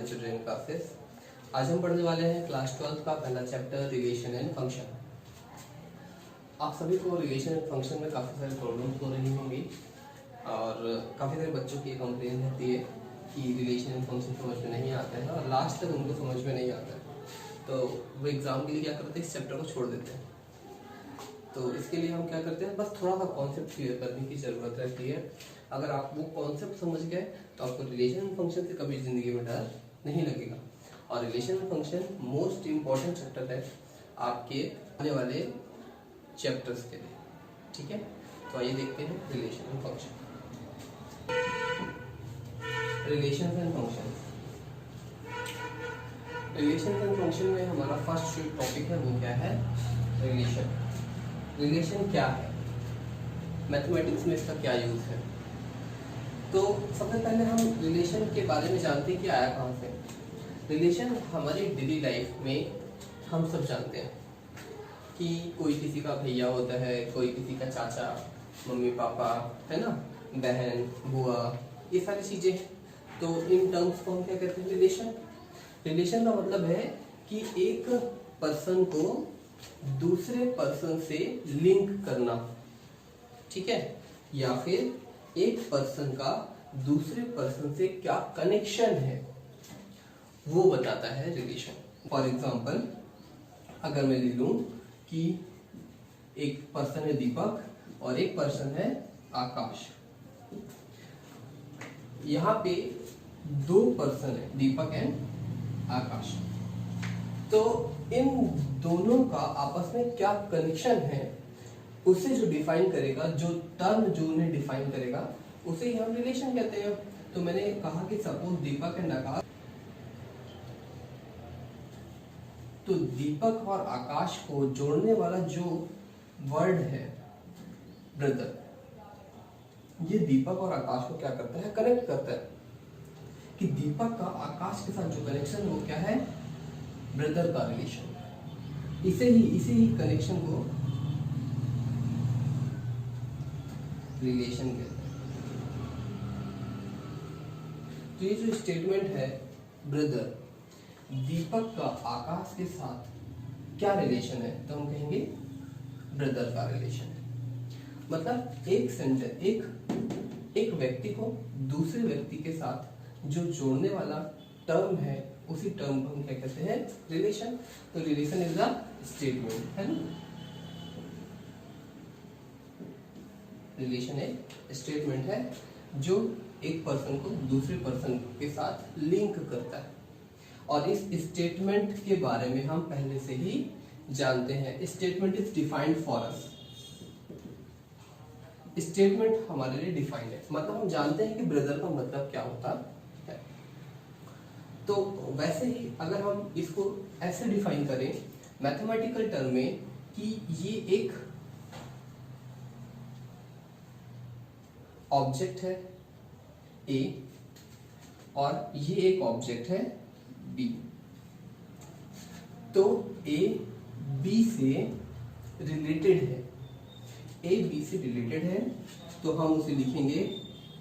Dear children classes. आज हम पढ़ने वाले हैं क्लास 12 का पहला चैप्टर रिलेशन एंड फंक्शन। आप सभी को रिलेशन एंड फंक्शन में काफ़ी सारी प्रॉब्लम्स हो रही होंगी और काफ़ी सारे बच्चों की कंप्लेन रहती है कि रिलेशन एंड फंक्शन समझ में नहीं आते हैं और लास्ट तक उनको समझ में नहीं आता है, तो वो एग्ज़ाम के लिए क्या करते हैं, इस चैप्टर को छोड़ देते हैं। तो इसके लिए हम क्या करते हैं, बस थोड़ा सा कॉन्सेप्ट क्लियर करने की ज़रूरत रहती है। अगर आप वो कॉन्सेप्ट समझ गए तो आपको रिलेशन एंड फंक्शन से कभी ज़िंदगी में डर नहीं लगेगा। और relation and function most important chapter है आपके आने वाले चैप्टर्स के लिए, ठीक है। तो आइए देखते हैं relation and function. Relation and function, relation and function में हमारा फर्स्ट जो टॉपिक है वो क्या है, रिलेशन। रिलेशन क्या है, मैथमेटिक्स में इसका क्या यूज है। तो सबसे पहले हम रिलेशन के बारे में जानते हैं कि आया कहाँ से। रिलेशन हमारी डेली लाइफ में हम सब जानते हैं कि कोई किसी का भैया होता है, कोई किसी का चाचा, मम्मी पापा, है ना, बहन, बुआ, ये सारी चीज़ें। तो इन टर्म्स को हम क्या कहते हैं, रिलेशन। रिलेशन का मतलब है कि एक पर्सन को दूसरे पर्सन से लिंक करना, ठीक है, या फिर एक पर्सन का दूसरे पर्सन से क्या कनेक्शन है वो बताता है रिलेशन। फॉर एग्जाम्पल, अगर मैं ले लूं कि एक पर्सन है दीपक और एक पर्सन है आकाश। यहाँ पे दो पर्सन है, दीपक एंड आकाश। तो इन दोनों का आपस में क्या कनेक्शन है उसे जो डिफाइन करेगा, जो टर्म जो उन्हें डिफाइन करेगा, उसे ही हम रिलेशन कहते हैं। तो मैंने कहा कि सपोज दीपक एंड आकाश, तो दीपक और आकाश को जोड़ने वाला जो वर्ड है ब्रदर, ये दीपक और आकाश को क्या करता है, कनेक्ट करता है। कि दीपक का आकाश के साथ जो कनेक्शन वो क्या है, ब्रदर का रिलेशन। इसे ही कनेक्शन को रिलेशन कहते हैं। तो ये जो स्टेटमेंट है ब्रदर, दीपक का आकाश के साथ क्या रिलेशन है, तो हम कहेंगे ब्रदर का रिलेशन है। मतलब एक सेंटेंस, एक व्यक्ति को दूसरे व्यक्ति के साथ जो जोड़ने वाला टर्म है, उसी टर्म को हम क्या कहते हैं, रिलेशन। तो रिलेशन इज अ स्टेटमेंट, है ना। रिलेशन एक स्टेटमेंट है जो एक पर्सन को दूसरे पर्सन के साथ लिंक करता है। और इस स्टेटमेंट के बारे में हम पहले से ही जानते हैं। Statement is defined for us. Statement हमारे लिए डिफाइंड है, मतलब हम जानते हैं कि ब्रदर का मतलब क्या होता है। तो वैसे ही अगर हम इसको ऐसे डिफाइन करें मैथमेटिकल टर्म में कि ये एक ऑब्जेक्ट है ए और ये एक ऑब्जेक्ट है बी, तो ए बी से रिलेटेड है, ए बी से रिलेटेड है, तो हम उसे लिखेंगे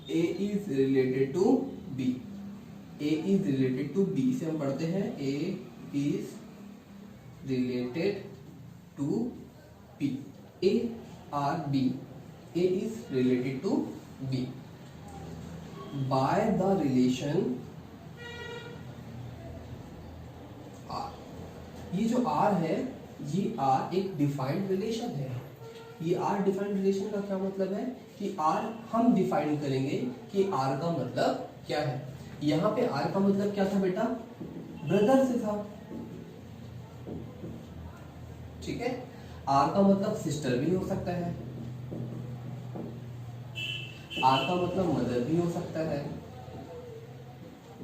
A is related to B. A is related to B से हम पढ़ते हैं A is related to B, A R B, A is related to B by the relation R. ये जो आर है, ये आर एक डिफाइंड रिलेशन है। ये आर डिफाइंड रिलेशन का क्या मतलब है कि आर हम डिफाइन करेंगे कि आर का मतलब क्या है। यहाँ पे आर का मतलब क्या था बेटा, ब्रदर से था, ठीक है। आर का मतलब सिस्टर भी हो सकता है, आर का मतलब मदर भी हो सकता है।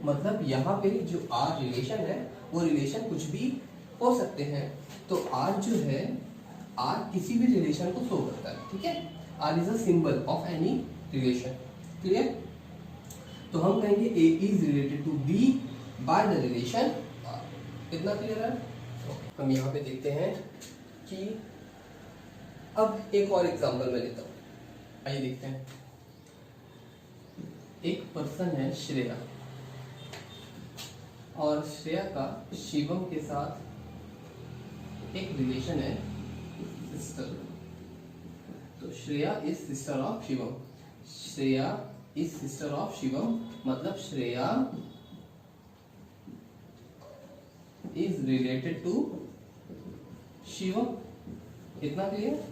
मतलब यहाँ पे जो आर रिलेशन है वो रिलेशन कुछ भी हो सकते हैं। तो आर जो है, आर किसी भी रिलेशन को शो करता है, ठीक है। R is a symbol of any relation, clear. तो हम कहेंगे A is related to B by the relation R. इतना क्लियर है। हम यहाँ पे देखते हैं कि अब एक और एग्जांपल मैं लेता हूँ, आइए देखते हैं। एक पर्सन है श्रेया, और श्रेया का शिवम के साथ एक रिलेशन है सिस्टर। तो Shreya is sister of Shivam. Shreya is sister of Shivam मतलब Shreya is related to Shivam. इतना clear?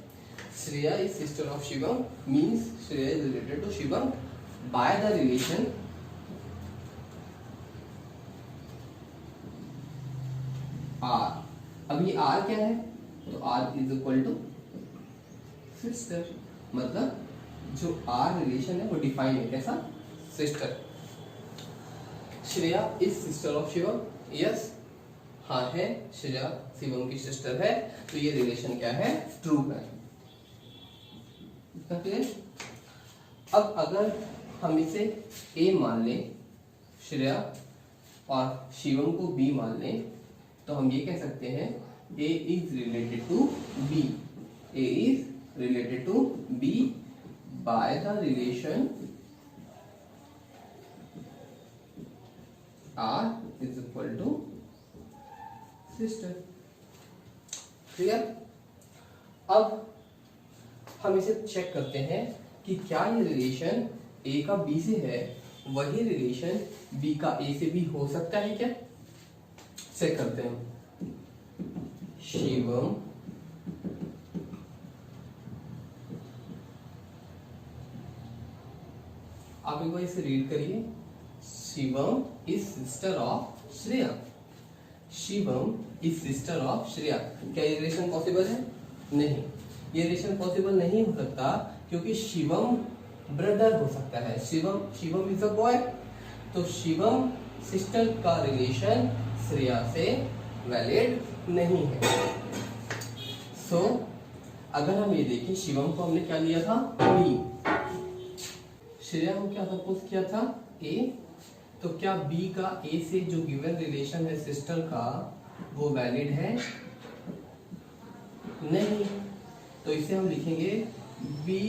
Shreya is sister of Shivam means Shreya is related to Shivam by the relation R. अभी आर क्या है? तो R is equal to sister, मतलब जो आर रिलेशन है वो डिफाइन है कैसा? Sister. Shreya is sister of Shivam, yes हाँ है, श्रेया शिवम की सिस्टर है, तो ये रिलेशन क्या है? ट्रू है। अब अगर हम इसे ए मान लें, श्रेया और शिवम को बी मान लें, तो हम ये कह सकते हैं A is related to B. A is related to B by the relation R is equal to sister. Clear? अब हम इसे चेक करते हैं कि क्या ये रिलेशन ए का बी से है, वही रिलेशन बी का ए से भी हो सकता है क्या? चेक करते हैं। शिवम आप एक बार इसे रीड करिए। Shivam is sister of Shreya. Shivam is sister of Shreya. क्या ये रिलेशन पॉसिबल है? नहीं, ये रिलेशन पॉसिबल नहीं हो सकता क्योंकि शिवम ब्रदर हो सकता है। शिवम इज अ बॉय, तो शिवम सिस्टर का रिलेशन श्रेया से वैलिड नहीं है। सो अगर हम ये देखें, शिवम को हमने क्या लिया था? बी। श्रेया को क्या सपोज किया था? ए। तो क्या बी का ए से जो गिवन रिलेशन है सिस्टर का वो वैलिड है? नहीं, तो इसे हम लिखेंगे B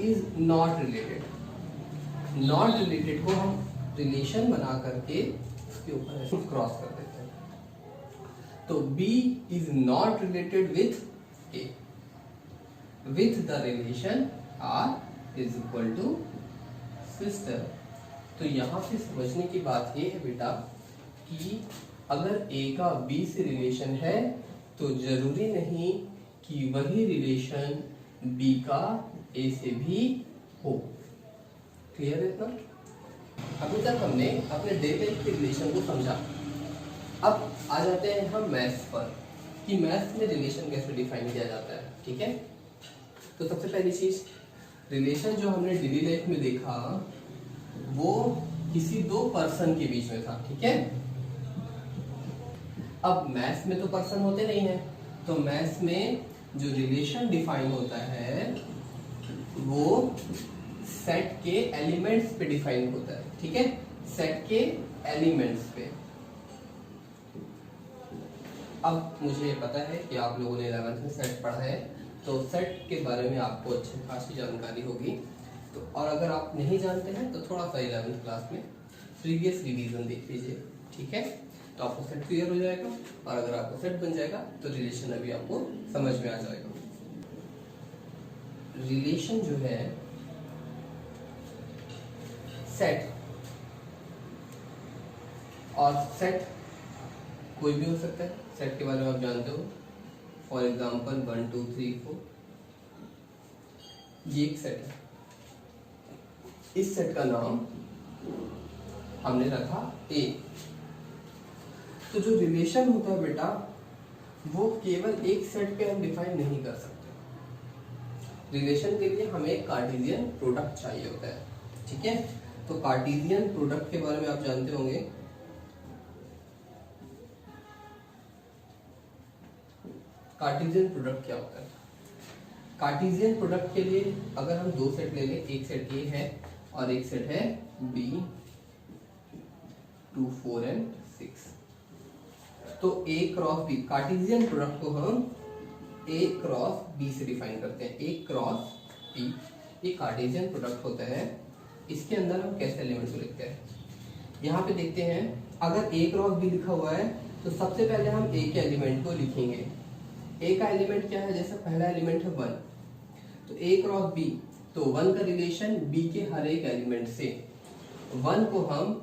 is not related. Not related को हम रिलेशन बना करके उसके ऊपर क्रॉस कर देते हैं। तो B is not related with A with the relation R is equal to sister. तो यहाँ पे समझने की बात ये है बेटा कि अगर ए का बी से रिलेशन है तो जरूरी नहीं कि वही रिलेशन बी का ए से भी हो। क्लियर है इतना? अभी तक हमने अपने डेली लाइफ के रिलेशन को समझा। अब आ जाते हैं हम मैथ्स पर कि मैथ्स में रिलेशन कैसे डिफाइन किया जाता है। ठीक है, तो सबसे पहली चीज, रिलेशन जो हमने डेली लाइफ में देखा वो किसी दो पर्सन के बीच में था। ठीक है, अब मैथ्स में तो पर्सन होते नहीं है, तो मैथ्स में जो रिलेशन डिफाइन होता है वो सेट के एलिमेंट्स पे डिफाइन होता है। ठीक है, सेट के एलिमेंट्स पे। अब मुझे पता है कि आप लोगों ने 11th में सेट पढ़ा है, तो सेट के बारे में आपको अच्छी खासी जानकारी होगी। तो और अगर आप नहीं जानते हैं तो थोड़ा सा 11th क्लास में प्रीवियस रिवीजन देख लीजिए। ठीक है, तो आपको सेट क्लियर हो जाएगा, और अगर आपको सेट बन जाएगा तो रिलेशन अभी आपको समझ में आ जाएगा। रिलेशन जो है सेट, और सेट कोई भी हो सकता है। सेट के बारे में आप जानते हो, फॉर एग्जाम्पल 1 2 3 4, ये एक सेट है। इस सेट का नाम हमने रखा ए। तो जो रिलेशन होता है बेटा वो केवल एक सेट पे हम डिफाइन नहीं कर सकते। रिलेशन के लिए हमें एक कार्टेशियन प्रोडक्ट चाहिए होता है। ठीक है, तो कार्टेशियन प्रोडक्ट के बारे में आप जानते होंगे। कार्टेशियन प्रोडक्ट क्या होता है? कार्टेशियन प्रोडक्ट के लिए अगर हम दो सेट ले लें, एक सेट ए है और एक सेट है बी 2 4 एंड 6, तो ए क्रॉस बी, कार्टेशियन प्रोडक्ट को हम ए क्रॉस बी से डिफाइन करते हैं। ए क्रॉस बी ये कार्टेशियन प्रोडक्ट होता है। इसके अंदर हम कैसे एलिमेंट्स को लिखते हैं? यहाँ पे देखते हैं, अगर ए क्रॉस बी लिखा हुआ है तो सबसे पहले हम ए के एलिमेंट को लिखेंगे। ए का एलिमेंट क्या है, जैसे पहला एलिमेंट है 1, तो ए क्रॉस बी, तो 1 का रिलेशन बी के हर एक एलिमेंट से, 1 को हम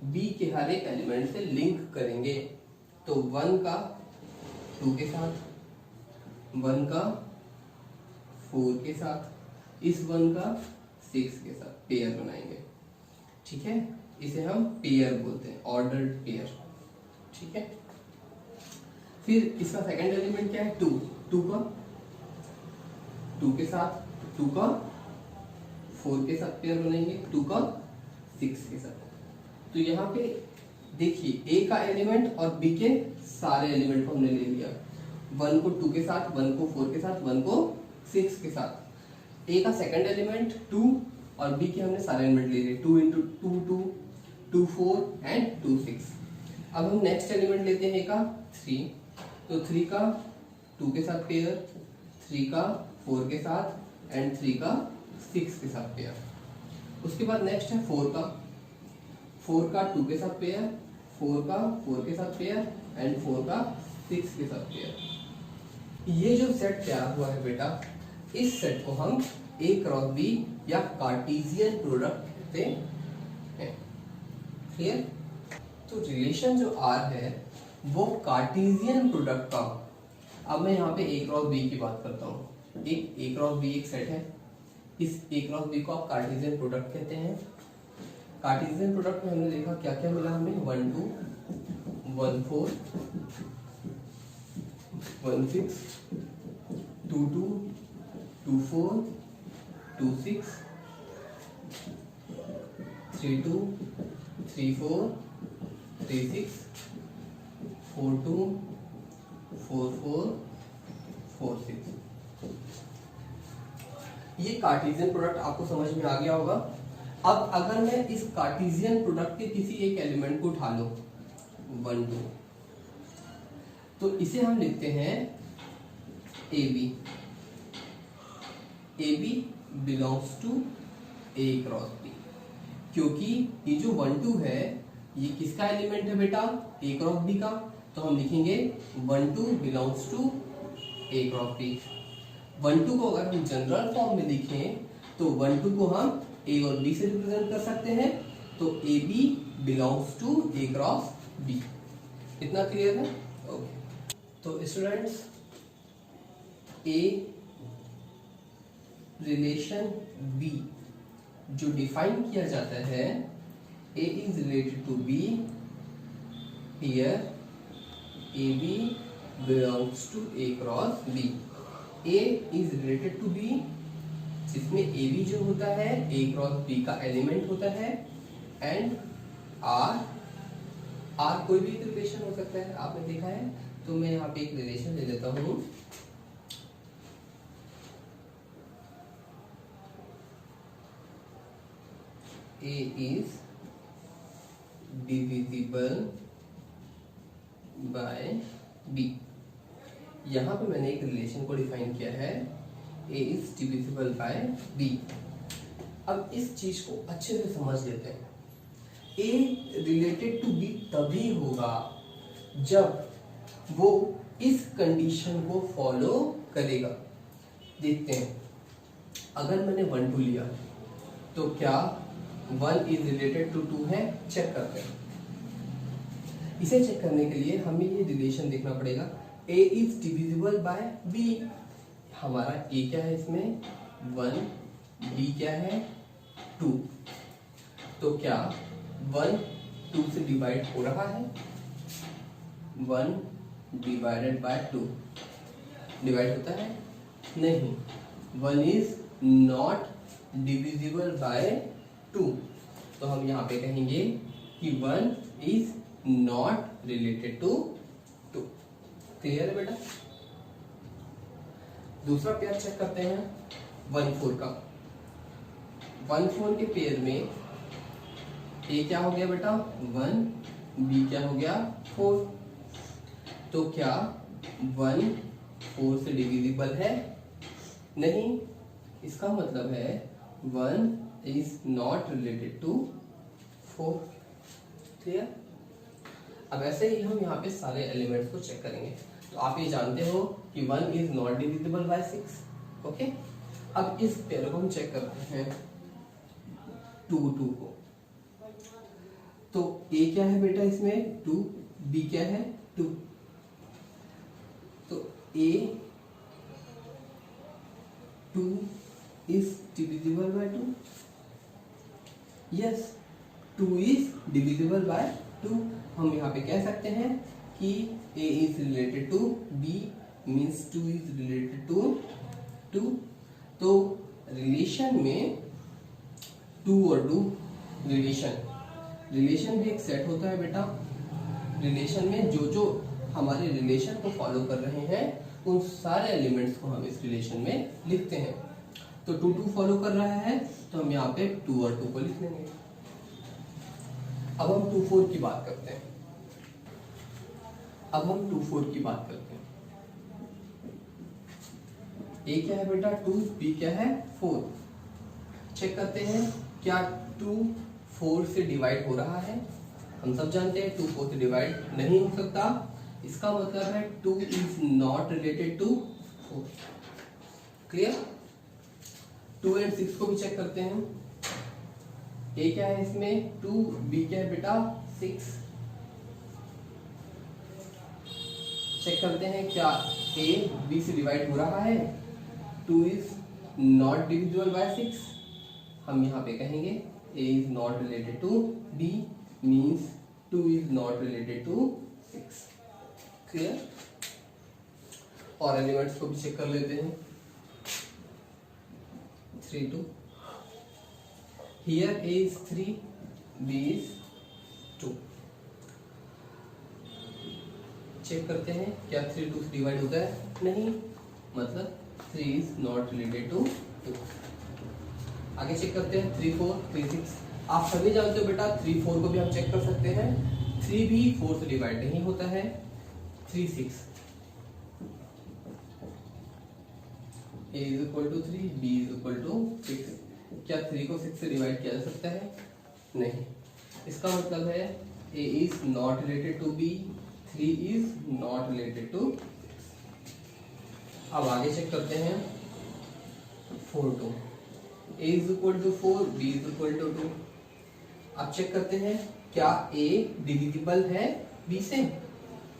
बी के हर एक एलिमेंट से लिंक करेंगे। तो 1 का 2 के साथ, 1 का 4 के साथ, इस 1 का 6 के साथ पेयर बनाएंगे। ठीक है, इसे हम पेयर बोलते हैं, ऑर्डर्ड पेयर। ठीक है, फिर इसका सेकंड एलिमेंट क्या है 2, 2 का 2 के साथ, 2 का 4 के साथ पेयर बनाएंगे, 2 का 6 के साथ। तो यहाँ पे देखिए ए का एलिमेंट और बी के सारे एलिमेंट को हमने ले लिया, 1 को 2 के साथ, 1 को 4 के साथ, 1 को 6 के साथ। ए का सेकंड एलिमेंट 2 और बी के हमने सारे एलिमेंट ले लिए, 2 इंटू 2 2, 2 4 एंड 2 6। अब हम नेक्स्ट एलिमेंट लेते हैं ए का 3, तो 3 का 2 के साथ पेयर, 3 का 4 के साथ एंड 3 का 6 के साथ पेयर। उसके बाद नेक्स्ट है 4 का 2 के साथ पेयर, 4 का 4 के साथ पेयर एंड 4 का 6 के साथ पेयर। ये जो सेट तैयार हुआ है बेटा, इस सेट को हम ए क्रॉस बी या कार्टेशियन प्रोडक्ट कहते हैं। क्लियर? तो रिलेशन जो आर है वो कार्टेशियन प्रोडक्ट का। अब मैं यहाँ पे ए क्रॉस बी की बात करता हूँ। एक ए क्रॉस बी एक सेट है, इस ए क्रॉस बी को आप कार्टेशियन प्रोडक्ट कहते हैं। कार्टेशियन प्रोडक्ट में हमने देखा क्या क्या मिला हमें, 1 2, 1 4, 1 6, 2 2, 2 4, 2 6, 3 2, 3 4, 3 6, 4 2, 4 4, 4 6। ये कार्टेशियन प्रोडक्ट आपको समझ में आ गया होगा। अब अगर मैं इस कार्टेशियन प्रोडक्ट के किसी एक एलिमेंट को उठा लूं 1 2, तो इसे हम लिखते हैं A B. A B belongs to A cross B, क्योंकि ये जो 1 2 है ये किसका एलिमेंट है बेटा, ए क्रॉस बी का। तो हम लिखेंगे 1 2 belongs to A cross B. 1 2 को अगर हम जनरल फॉर्म में लिखें तो 1 2 को हम ए और बी से रिप्रेजेंट कर सकते हैं, तो A B belongs to A cross B. इतना क्लियर है? ओके। तो स्टूडेंट्स, ए रिलेशन बी जो डिफाइन किया जाता है, A is related to B, here A B belongs to A cross B. A is related to B, जिसमें A B जो होता है ए क्रॉस बी का एलिमेंट होता है, एंड आर कोई भी रिलेशन हो सकता है, आपने देखा है। तो मैं यहाँ पे एक रिलेशन ले लेता हूँ, A is divisible by B। यहाँ पे मैंने एक रिलेशन को डिफाइन किया है, A is divisible by B। अब इस चीज को अच्छे से समझ लेते हैं। A रिलेटेड टू B तभी होगा जब वो इस कंडीशन को फॉलो करेगा। देखते हैं, अगर मैंने 1 2 लिया तो क्या 1 इज रिलेटेड टू 2 है? चेक करते हैं। इसे चेक करने के लिए हमें ये रिलेशन देखना पड़ेगा, A is divisible by B। हमारा A क्या है इसमें 1, B क्या है 2। तो क्या 1 2 से डिवाइड हो रहा है? 1 डिवाइडेड बाय 2 डिवाइड होता है? नहीं। 1 इज नॉट डिविजिबल बाय 2। तो हम यहाँ पे कहेंगे कि 1 is not related to 2। Clear है बेटा? दूसरा पेयर चेक करते हैं 1 4 का। 1 4 के पेयर में ए क्या हो गया बेटा 1, बी क्या हो गया 4। तो क्या 1 4 से डिविजिबल है? नहीं। इसका मतलब है 1 is not related to 4। Clear. अब ऐसे ही हम यहाँ पे सारे एलिमेंट्स को चेक करेंगे। तो आप ये जानते हो कि 1 is not divisible by 6। Okay, अब इस पेयर को हम चेक करते हैं 2 2 को। तो ए क्या है बेटा इसमें 2, बी क्या है 2। तो ए 2 is divisible by 2. Yes, 2 is divisible by 2. हम यहाँ पे कह सकते हैं कि A is related to B means 2 is related to 2. तो रिलेशन में 2 और 2 रिलेशन भी एक सेट होता है बेटा। रिलेशन में जो हमारे रिलेशन को फॉलो कर रहे हैं उन सारे एलिमेंट्स को हम इस रिलेशन में लिखते हैं। तो 2 2 फॉलो कर रहा है तो हम यहाँ पे 2 और 2 को लिख लेंगे। अब हम 2 4 की बात करते हैं। ए क्या है बेटा 2, बी क्या है 4। चेक करते हैं क्या 2 4 से डिवाइड हो रहा है। हम सब जानते हैं 2 4 से डिवाइड नहीं हो सकता। इसका मतलब है 2 is not related to 4। Clear. 2 और 6 को भी चेक करते हैं। ए क्या है इसमें 2, बी क्या है बेटा 6। चेक करते हैं क्या ए बी से डिवाइड हो रहा है। 2 इज नॉट डिविजिबल बाय 6। हम यहाँ पे कहेंगे A is not related to B means 2 is not related to 6। Clear. और एलिमेंट्स को भी चेक कर लेते हैं। 3 2। Here A is 3, B is 2. Check करते हैं क्या 3 2 से डिवाइड होता है, नहीं, मतलब 3 is not related to 2। आगे चेक करते हैं 3 4 3 6। आप सभी जानते हो बेटा 3 4 को भी हम चेक कर सकते हैं। 3 भी 4 से डिवाइड नहीं होता है। 3 6। A is equal to 3, B is equal to 6। क्या 3 को 6 से डिवाइड किया जा सकता है, नहीं। इसका मतलब है A is not related to B, 3 is not related to 6। अब आगे चेक करते हैं 4 2। A is equal to 4, B is equal to 2। अब चेक करते हैं क्या A डिविजिबल है B से।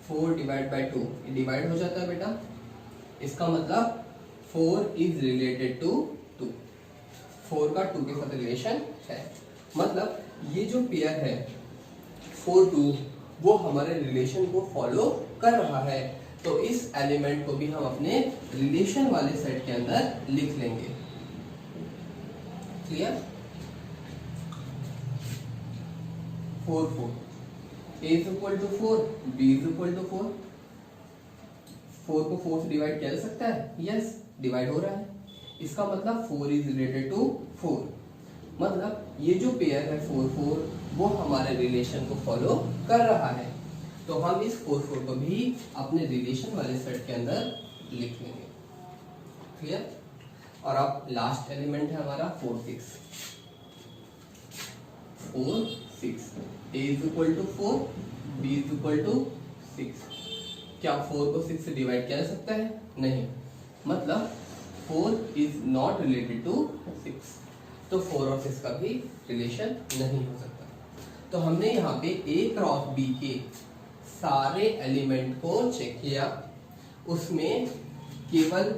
4 डिवाइड बाय 2 ये डिवाइड हो जाता है बेटा। इसका मतलब 4 is related to 2। 4 का 2 के साथ रिलेशन है। मतलब ये जो पेयर है 4 2 वो हमारे रिलेशन को फॉलो कर रहा है। तो इस एलिमेंट को भी हम अपने रिलेशन वाले सेट के अंदर लिख लेंगे। Clear. 4 4। A is equal to 4, B is equal to 4। 4 को 4 से डिवाइड किया जा सकता है, यस डिवाइड हो रहा है। इसका मतलब 4 इज रिलेटेड टू 4। मतलब ये जो पेयर है 4 4 वो हमारे रिलेशन को फॉलो कर रहा है। तो हम इस 4 4 को भी अपने रिलेशन वाले सेट के अंदर लिख लेंगे। क्लियर। और अब लास्ट एलिमेंट है हमारा 4 6। 4 6। A is equal to 4, B is equal to 6। क्या 4 को 6 से डिवाइड किया जा सकता है, नहीं। मतलब 4 is not related to 6। तो 4 और 6 का भी रिलेशन नहीं हो सकता। तो हमने यहाँ पे A क्रॉस B के सारे एलिमेंट को चेक किया। उसमें केवल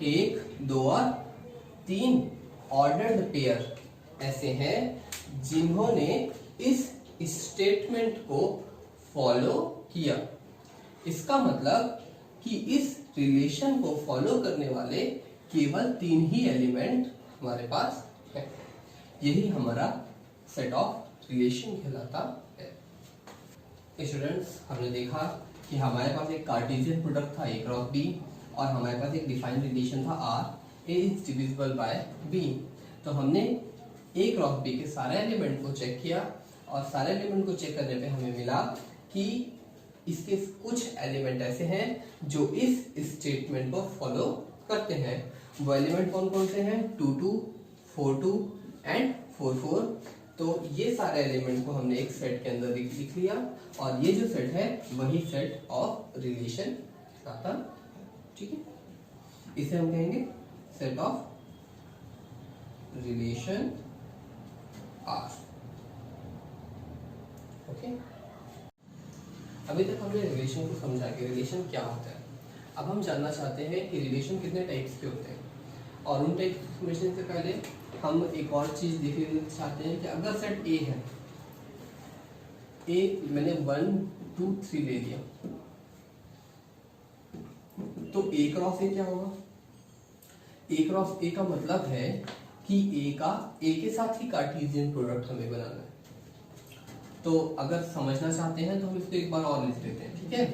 1 2 और 3 ऑर्डर्ड पेयर ऐसे हैं जिन्होंने इस स्टेटमेंट को फॉलो किया। इसका मतलब कि इस रिलेशन को फॉलो करने वाले केवल 3 ही एलिमेंट हमारे पास है। यही हमारा सेट ऑफ रिलेशन कहलाता है। स्टूडेंट्स, हमने देखा कि हमारे पास एक कार्टेशियन प्रोडक्ट था A क्रॉस B और हमारे पास एक डिफाइंड रिलेशन था R, A is divisible by B। तो हमने A क्रॉस B के सारे एलिमेंट को चेक किया और सारे एलिमेंट को चेक करने पे हमें मिला कि इसके कुछ एलिमेंट ऐसे हैं जो इस स्टेटमेंट को फॉलो करते हैं। वो एलिमेंट कौन कौन से हैं, 2 2 4 2 एंड 4 4। तो ये सारे एलिमेंट को हमने एक सेट के अंदर लिख लिया, और ये जो सेट है वही सेट ऑफ रिलेशन आता, ठीक है। इसे हम कहेंगे set of relation R, okay. अभी तक हमने रिलेशन को समझा कि रिलेशन क्या होता है। अब हम जानना चाहते हैं कि रिलेशन कितने टाइप्स के होते हैं, और उन टाइप समझने से पहले हम एक और चीज देखना चाहते हैं कि अगर सेट ए है, ए मैंने 1 2 3 ले लिया, तो ए क्रॉस ए क्या होगा? ए क्रॉस ए का मतलब है कि ए के साथ ही कार्टेशियन प्रोडक्ट हमें बनाना है। तो अगर समझना चाहते हैं तो हम इसको एक बार और लिख लेते हैं, ठीक है,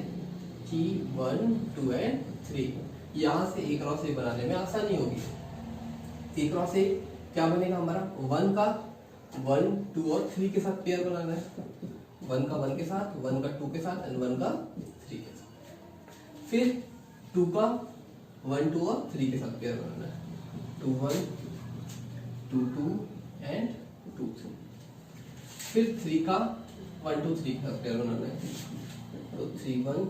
कि 1 2 एंड 3, यहां से ए क्रॉस ए बनाने में आसानी होगी। ए क्रॉस ए क्या बनेगा हमारा? 1 का 1 2 और 3 के साथ पेयर बनाना है, 1 का 1 के साथ, 1 का 2 के साथ एंड 1 का 3 के साथ। फिर 2 का 1 2 और 3 के साथ पेयर बनाना है, 2 1 2 2 एंड 2 3। फिर 3 का 1 2 3 के साथ पेयर बनाना है, तो 3 1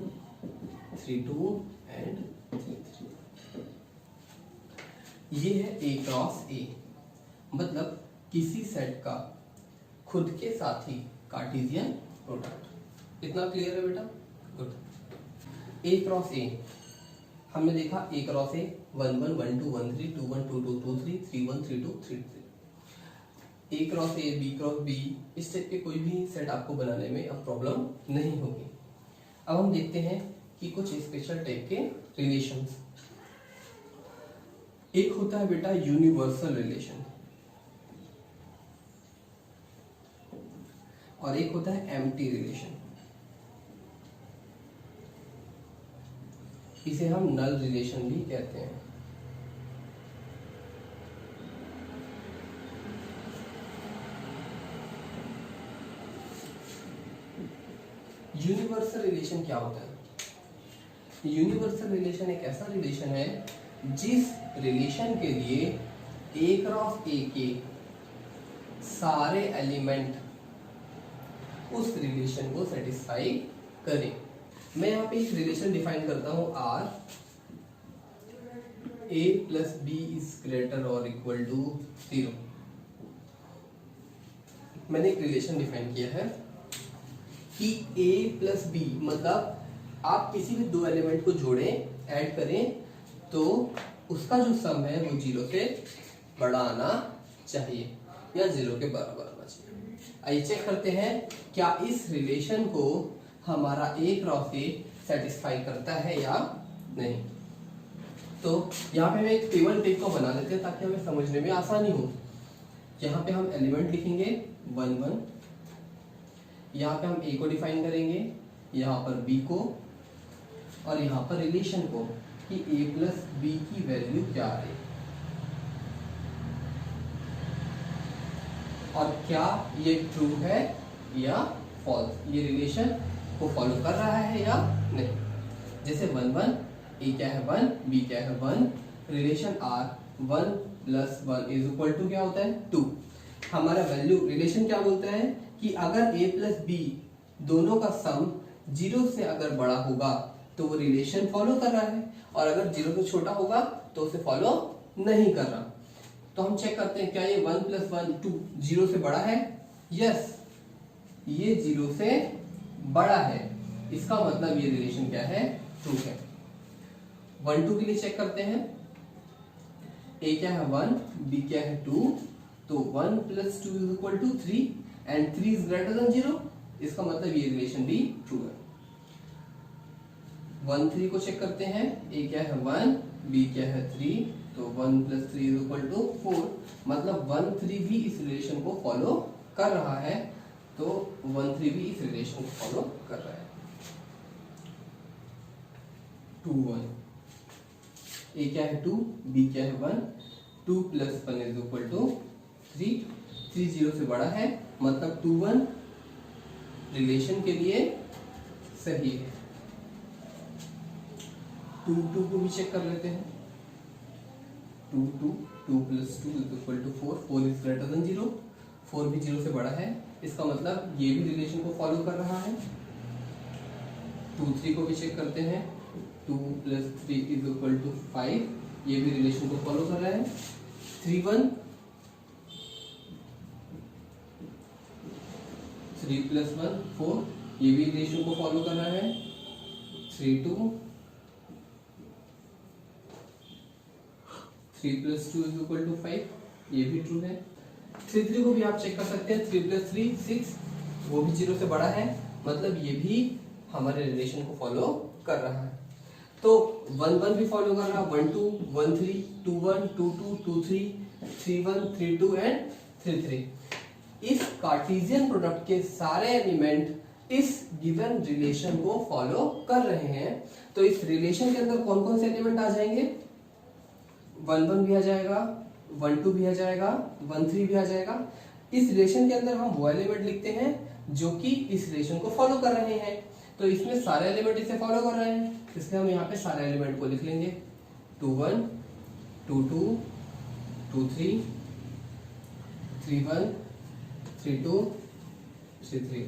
3 2 एंड 3 3। ये है ए क्रॉस ए, मतलब किसी सेट का खुद के साथ ही कार्टेशियन प्रोडक्ट। इतना क्लियर है बेटा? गुड। ए क्रॉस ए हमने देखा, ए cross A 1 1 1 2 1 3 2 1 2 2 2 3 3 1 3 2 3 3। A cross A, B cross B, इस टाइप के कोई भी सेट आपको बनाने में अब प्रॉब्लम नहीं होगी। अब हम देखते हैं कि कुछ स्पेशल टाइप के रिलेशंस। एक होता है बेटा यूनिवर्सल रिलेशन, और एक होता है एम्प्टी रिलेशन। इसे हम नल रिलेशन भी कहते हैं। यूनिवर्सल रिलेशन क्या होता है? यूनिवर्सल रिलेशन एक ऐसा रिलेशन है जिस रिलेशन के लिए ए क्रॉस ए के सारे एलिमेंट उस रिलेशन को सेटिस्फाई करें। मैं यहाँ पे एक रिलेशन डिफाइन करता हूं, R A plus B is greater और इक्वल टू 0। मैंने एक रिलेशन डिफाइन किया है कि a प्लस बी, मतलब आप किसी भी दो एलिमेंट को जोड़ें, ऐड करें, तो उसका जो सम है वो 0 से बड़ा आना चाहिए या 0 के बराबर आना चाहिए। आइए चेक करते हैं क्या इस रिलेशन को हमारा ए क्रॉस ए सेटिस्फाई करता है या नहीं। तो यहाँ पे हम एक टेबल टाइप को बना लेते हैं ताकि हमें समझने में आसानी हो। यहाँ पे हम एलिमेंट लिखेंगे 1 1, यहाँ पे हम ए को डिफाइन करेंगे, यहाँ पर बी को, और यहाँ पर रिलेशन को कि ए प्लस बी की वैल्यू क्या है और क्या ये ट्रू है या फॉल्स, ये रिलेशन को फॉलो कर रहा है या नहीं। जैसे 1 1, ए क्या है 1, बी क्या है 1, relation R 1 plus 1 is equal to क्या होता है 2। हमारा वैल्यू रिलेशन क्या बोलता है कि अगर a प्लस बी दोनों का सम 0 से अगर बड़ा होगा तो वो रिलेशन फॉलो कर रहा है, और अगर 0 से छोटा होगा तो उसे फॉलो नहीं कर रहा। तो हम चेक करते हैं क्या ये 1 प्लस 1 2 0 से बड़ा है? यस, ये 0 से बड़ा है, इसका मतलब ये रिलेशन क्या है? ट्रू है। 1 2 के लिए चेक करते हैं, a क्या है 1, b क्या है 2, तो 1 plus 2 is equal to 3 and 3 is greater than 0, इसका मतलब ये रिलेशन भी ट्रू है। 1 3 को चेक करते हैं, a क्या है 1, b क्या है 3, तो 1 प्लस 3 इज इक्वल टू 4, मतलब 1 3 भी इस रिलेशन को फॉलो कर रहा है, तो 1 3 भी इस रिलेशन को फॉलो कर रहा है। 2 1, a क्या है 2, b क्या है 1, 2 प्लस 1 इज इक्वल टू 3, 3 0 से बड़ा है, मतलब 2 1 रिलेशन के लिए सही है। 2 2 को भी चेक कर लेते हैं, 2 2 2 plus 2 is equal to 4, 4 is greater than 0, 4 भी 0 से बड़ा है, इसका मतलब ये भी रिलेशन को फॉलो कर रहा है। 2 3 को भी चेक करते हैं, 2 + 3 = 5, ये भी रिलेशन को फॉलो कर रहा है। 3 1 3 + 1 4, ये भी रिलेशन को फॉलो कर रहा है। 3 2 3 + 2 = 5, ये भी ट्रू है। 3 3 को भी आप चेक कर सकते हैं, 3 + 3 6, वो भी 0 से बड़ा है, मतलब ये भी हमारे रिलेशन को फॉलो कर रहा है। तो 1 1 भी फॉलो कर रहा है, 1 2 1 3 2 1 2 2 2 3 3 1 3 2 एंड 3 3। इस कार्टेशियन प्रोडक्ट के सारे एलिमेंट इस गिवन रिलेशन को फॉलो कर रहे हैं। तो इस रिलेशन के अंदर कौन कौन से एलिमेंट आ जाएंगे? 1 1 भी आ जाएगा, 1 2 भी आ जाएगा, 1 3 भी आ जाएगा। इस रिलेशन के अंदर हम वो एलिमेंट लिखते हैं जो कि इस रिलेशन को फॉलो कर रहे हैं। तो इसमें सारे एलिमेंट इसे फॉलो कर रहे हैं, इसलिए हम यहाँ पे सारे एलिमेंट को लिख लेंगे। 2 1 2 2 2 3 3 1 3 2 3 3।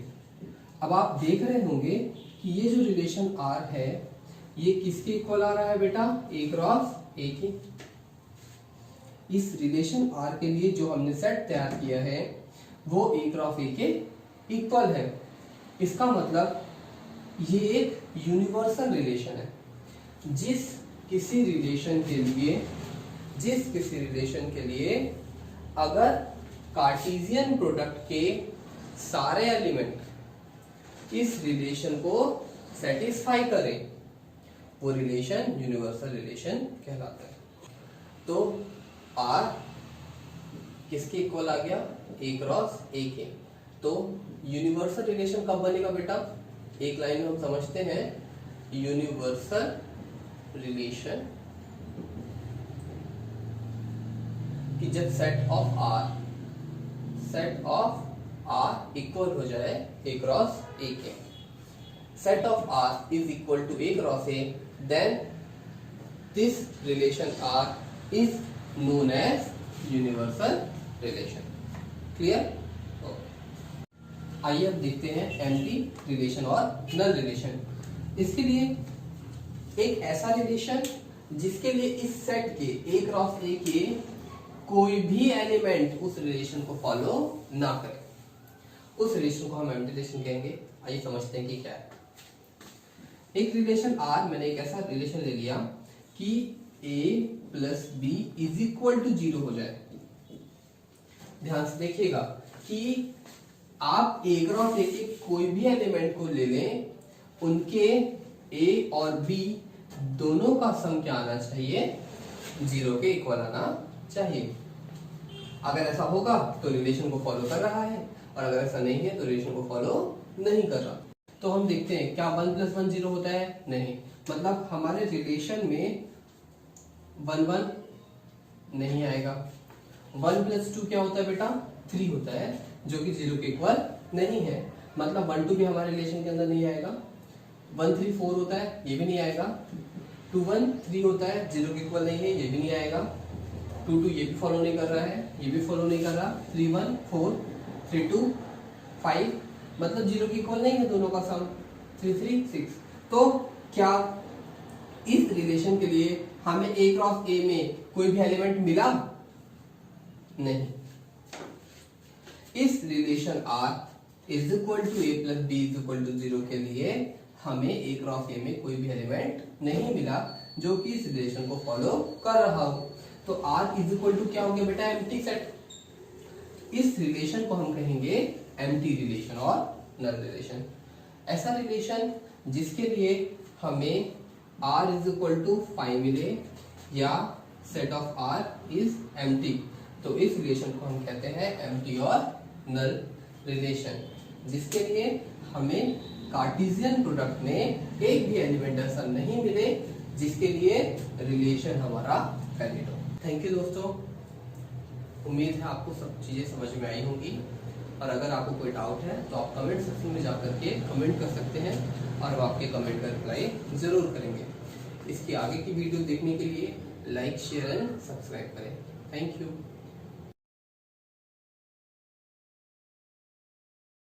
अब आप देख रहे होंगे कि ये जो रिलेशन R है ये किसके इक्वल आ रहा है बेटा? A क्रॉस A के। इस रिलेशन R के लिए जो हमने सेट तैयार किया है वो A क्रॉस A के इक्वल है। इसका मतलब ये एक यूनिवर्सल रिलेशन है। जिस किसी रिलेशन के लिए अगर कार्टेशियन प्रोडक्ट के सारे एलिमेंट इस रिलेशन को सेटिस्फाई करें, वो रिलेशन यूनिवर्सल रिलेशन कहलाता है। तो R किसके इक्वल आ गया? A क्रॉस A के। तो यूनिवर्सल रिलेशन कब बनेगा बेटा? एक लाइन में हम समझते हैं, यूनिवर्सल रिलेशन कि जब सेट ऑफ R इक्वल हो जाए A क्रॉस A के। Set of R is equal to A cross A, then this relation R is known as universal relation. Clear? आइए अब देखते हैं एम्प्टी रिलेशन और नल रिलेशन। इसके लिए एक ऐसा रिलेशन जिसके लिए इस सेट के A क्रॉस A के कोई भी एलिमेंट उस रिलेशन को फॉलो ना करे, उस रिलेशन को हम एम्प्टी रिलेशन कहेंगे। आइए समझते हैं कि क्या है। एक रिलेशन R, मैंने एक ऐसा रिलेशन ले लिया कि A + B = 0 हो जाए। ध्यान से देखिएगा कि आप A क्रॉस A के कोई भी एलिमेंट को ले लें, उनके A और B दोनों का सम क्या आना चाहिए? 0 के इक्वल आना चाहिए। अगर ऐसा होगा तो रिलेशन को फॉलो कर रहा है, और अगर ऐसा नहीं है तो रिलेशन को फॉलो नहीं कर रहा। तो हम देखते हैं क्या 1 + 1 0 होता है? नहीं। मतलब हमारे रिलेशन में 1 1 नहीं आएगा। 1 + 2 क्या होता है बेटा? 3 होता है, जो कि 0 के इक्वल नहीं है। मतलब 1 2 भी हमारे रिलेशन के अंदर नहीं आएगा। 1 3 4 होता है, ये भी नहीं आएगा। 2 1 3 होता है, 0 के इक्वल नहीं है, ये भी नहीं आएगा। 2 2 ये भी फॉलो नहीं कर रहा है, ये भी फॉलो नहीं कर रहा। 3 1 4 3 2 5, मतलब 0 के इक्वल नहीं है दोनों का सम। 3 3 6। तो क्या इस रिलेशन के लिए हमें A क्रॉस A में कोई भी एलिमेंट मिला? नहीं। इस relation R is equal to A + B = 0 के लिए हमें A क्रॉस A में कोई भी एलिमेंट नहीं मिला जो कि इस रिलेशन को फॉलो कर रहा हो। तो R इज इक्वल टू क्या हो गया बेटा? Empty set. इस रिलेशन को हम कहेंगे एम्प्टी रिलेशन और नल रिलेशन। ऐसा रिलेशन जिसके लिए हमें R = 5 मिले या set of R is empty, तो इस रिलेशन को हम कहते हैं एम्प्टी और नल रिलेशन। जिसके लिए हमें कार्टेशियन प्रोडक्ट में एक भी एलिमेंट ऐसा नहीं मिले जिसके लिए रिलेशन हमारा वैलिड हो। थैंक यू दोस्तों, उम्मीद है आपको सब चीज़ें समझ में आई होंगी। और अगर आपको कोई डाउट है तो आप कमेंट सेक्शन में जाकर के कमेंट कर सकते हैं और हम आपके कमेंट का रिप्लाई ज़रूर करेंगे। इसकी आगे की वीडियो देखने के लिए लाइक, शेयर एंड सब्सक्राइब करें। Thank you.